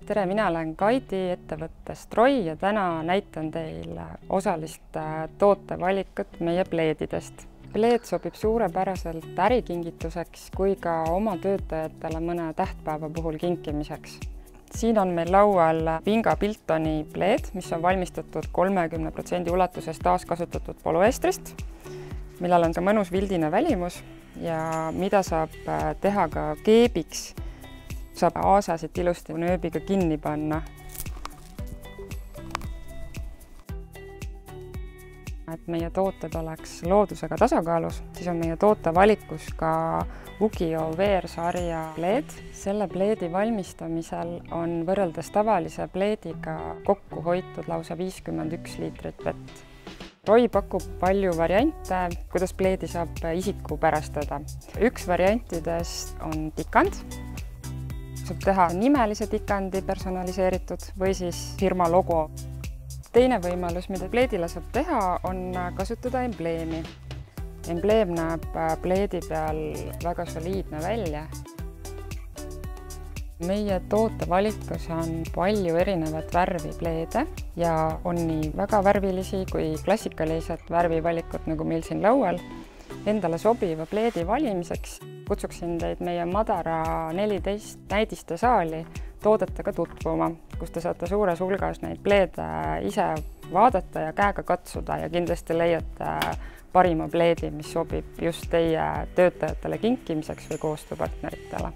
tere, mina olen Kaidi ettevõttest Roi ja täna näitan teile osalist tootevalikut meie pleedidest. Pleed sobib suurepäraselt ärikingituseks kui ka oma töötajatele mõne tähtpäeva puhul kinkimiseks. Siin on meil laual Vinga Biltoni pleed, mis on valmistatud 30% ulatuses taaskasutatud polüestrist, millel on ka mõnus vildine välimus ja mida saab teha ka keebiks. Saab aasasid ilusti nööbiga kinni panna. Et meie tooted oleks loodusega tasakaalus, siis on meie tootevalikus ka Ugio VR-sarja pleed. Selle pleedi valmistamisel on võrreldes tavalise pleediga kokku hoitud lausa 51 liitrit vett. Roi pakub palju variante, kuidas pleedi saab isikupärastada. Üks variantidest on tikand. Saab teha nimelise tikandi personaliseeritud või siis firma logo. Teine võimalus, mida pleedile saab teha, on kasutada embleemi. Embleem näeb pleedi peal väga soliidne välja. Meie tootevalikus on palju erinevat värvi pleede ja on nii väga värvilisi kui klassikalised värvivalikut, nagu meil siin laual. Endale sobiva pleedi valimiseks kutsuksin teid meie Madara 14 näidiste saali toodetega tutvuma, kus te saate suures hulgas neid pleede ise vaadata ja käega katsuda ja kindlasti leiate parima pleedi, mis sobib just teie töötajatele kinkimiseks või koostööpartneritele.